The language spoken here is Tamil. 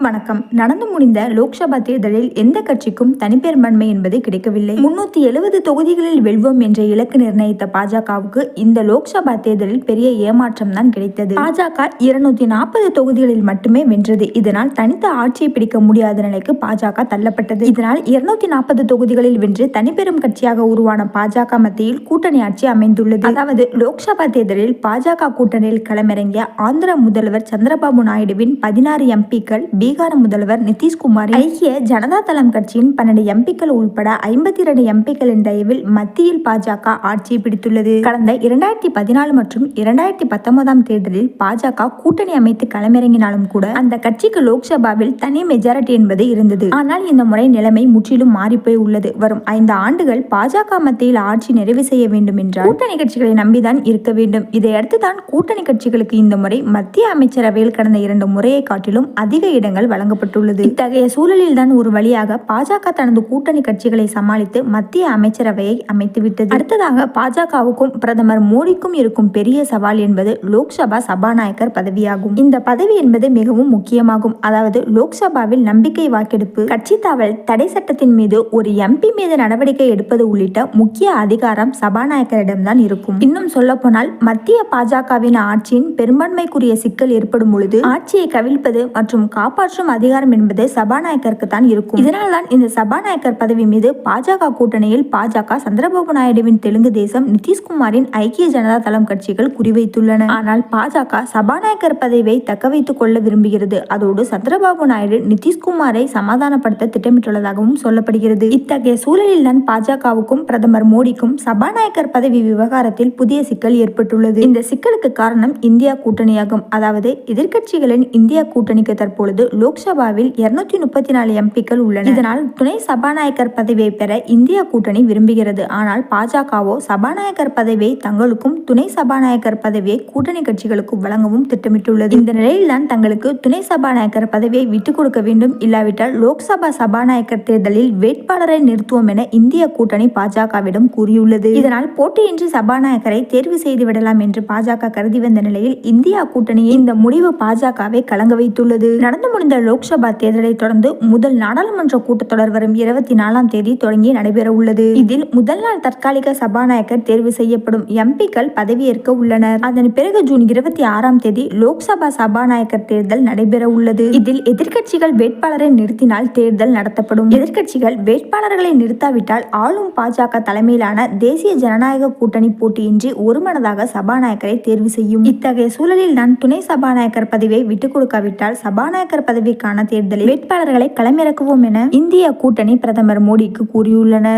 வணக்கம். நடந்து முடிந்த லோக்சபா தேர்தலில் எந்த கட்சிக்கும் தனிப்பெரும்பான்மை என்பது கிடைக்கவில்லை. 370 தொகுதிகளில் வெல்வோம் என்ற இலக்கு நிர்ணயித்த பாஜகவுக்கு இந்த லோக்சபா தேர்தலில் பெரிய ஏமாற்றம் தான் கிடைத்தது. பாஜக 240 தொகுதிகளில் மட்டுமே வென்றது. இதனால் தனித்த ஆட்சியை பிடிக்க முடியாத நிலைக்கு பாஜக தள்ளப்பட்டது. இதனால் 240 தொகுதிகளில் வென்று தனிப்பெரும் கட்சியாக உருவான பாஜக மத்தியில் கூட்டணி ஆட்சி அமைந்துள்ளது. அதாவது லோக்சபா தேர்தலில் பாஜக கூட்டணியில் களமிறங்கிய ஆந்திர முதல்வர் சந்திரபாபு நாயுடுவின் 16 எம்பிக்கள், பீகார் முதல்வர் நிதிஷ்குமார், ஐக்கிய ஜனதா தளம் கட்சியின் 12 எம்பிக்கள் உள்பட 52 எம்பிக்களின் தயவில் மத்தியில் பாஜக ஆட்சியை பிடித்துள்ளது. கடந்த 2014 மற்றும் 2019 தேர்தலில் பாஜக கூட்டணி அமைத்து களமிறங்கினாலும் கூட அந்த கட்சிக்கு லோக்சபாவில் தனி மெஜாரிட்டி என்பது இருந்தது. ஆனால் இந்த முறை நிலைமை முற்றிலும் மாறிப்போய் உள்ளது. வரும் 5 ஆண்டுகள் பாஜக மத்தியில் ஆட்சி நிறைவு செய்ய வேண்டும் என்றால் கூட்டணி கட்சிகளை நம்பிதான் இருக்க வேண்டும். இதையடுத்து தான் கூட்டணி கட்சிகளுக்கு இந்த முறை மத்திய அமைச்சரவையில் கடந்த 2 முறையை காட்டிலும் அதிக இடங்கள் வழங்கப்பட்டுள்ளது. இத்தகைய சூழலில் தான் ஒரு வழியாக பாஜக தனது கூட்டணி கட்சிகளை சமாளித்து மத்திய அமைச்சரவையை அமைத்துவிட்டது. அடுத்ததாக பாஜகவுக்கும் பிரதமர் மோடிக்கும் இருக்கும் பெரிய சவால் என்பது லோக்சபா சபாநாயகர் பதவியாகும். இந்த பதவி என்பது மிகவும் முக்கியமாகும். அதாவது லோக்சபாவில் நம்பிக்கை வாக்கெடுப்பு, கட்சி தாவல் தடை சட்டத்தின் மீது ஒரு எம்பி மீது நடவடிக்கை எடுப்பது உள்ளிட்ட முக்கிய அதிகாரம் சபாநாயகரிடம்தான் இருக்கும். இன்னும் சொல்ல போனால் மத்திய பாஜகவின் ஆட்சியின் பெரும்பான்மைக்குரிய சிக்கல் ஏற்படும் பொழுது ஆட்சியை கவிழ்ப்பது மற்றும் காப்பாற்றும் அதிகாரம் என்பது சபாநாயகருக்கு தான் இருக்கும். இதனால் தான் இந்த சபாநாயகர் பதவி மீது பாஜக கூட்டணியில் பாஜக, சந்திரபாபு நாயுடுவின் தெலுங்கு தேசம், நிதிஷ்குமாரின் ஐக்கிய ஜனதா தளம் கட்சிகள் குறிவைத்துள்ளன. ஆனால் பாஜக சபாநாயகர் பதவியை தக்க வைத்துக் கொள்ள விரும்புகிறது. அதோடு சந்திரபாபு நாயுடு நிதிஷ்குமாரை சமாதானப்படுத்த திட்டமிட்டுள்ளதாகவும் சொல்லப்படுகிறது. இத்தகைய சூழலில் தான் பாஜகவுக்கும் பிரதமர் மோடிக்கும் சபாநாயகர் பதவி விவகாரத்தில் புதிய சிக்கல் ஏற்பட்டுள்ளது. இந்த சிக்கலுக்கு காரணம் இந்தியா கூட்டணியாகும். அதாவது எதிர்க்கட்சிகளின் இந்தியா கூட்டணிக்கு தற்பொழுது லோக்சபாவில் 234 எம்பிக்கள் உள்ளனர். இதனால் துணை சபாநாயகர் பதவியை பெற இந்தியா கூட்டணி விரும்புகிறது. ஆனால் பாஜகவோ சபாநாயகர் பதவியை தங்களுக்கும், துணை சபாநாயகர் பதவியை கூட்டணி கட்சிகளுக்கு வழங்கவும் திட்டமிட்டுள்ளது. இந்த நிலையில் தான் தங்களுக்கு துணை சபாநாயகர் பதவியை விட்டுக் கொடுக்க வேண்டும், இல்லாவிட்டால் லோக்சபா சபாநாயகர் தேர்தலில் வேட்பாளரை நிறுத்துவோம் என இந்திய கூட்டணி பாஜகவிடம் கூறியுள்ளது. இதனால் போட்டியின்றி சபாநாயகரை தேர்வு செய்து விடலாம் என்று பாஜக கருதி வந்த நிலையில் இந்தியா கூட்டணியின் இந்த முடிவு பாஜகவை கலங்க வைத்துள்ளது. நடந்து முடிந்த லோக்சபா தேர்தலை தொடர்ந்து முதல் நாடாளுமன்ற கூட்டத்தொடர் வரும் 24ஆம் தேதி தொடங்கி நடைபெற உள்ளது. இதில் முதல் நாள் தற்காலிக சபாநாயகர் தேர்வு செய்யப்படும். எம்பிக்கள் பதவியேற்க உள்ளனர். அதன் பிறகு ஜூன் 26ஆம் தேதி லோக்சபா சபாநாயகர் தேர்தல் நடைபெற உள்ளது. இதில் எதிர்க்கட்சிகள் வேட்பாளரை நிறுத்தினால் தேர்தல் நடத்தப்படும். எதிர்க்கட்சிகள் வேட்பாளர்களை நிறுத்தாவிட்டால் ஆளும் பாஜக தலைமையிலான தேசிய ஜனநாயக கூட்டணி போட்டியின்றி ஒருமனதாக சபாநாயகரை தேர்வு செய்யும். இத்தகைய சூழலில் தான் துணை சபாநாயகர் பதவியை விட்டுக் கொடுக்காவிட்டால் சபாநாயகர் பதவிக்கான தேர்தலில் வேட்பாளர்களை களமிறக்குவோம் என இந்திய கூட்டணி பிரதமர் மோடிக்கு கூறியுள்ளனர்.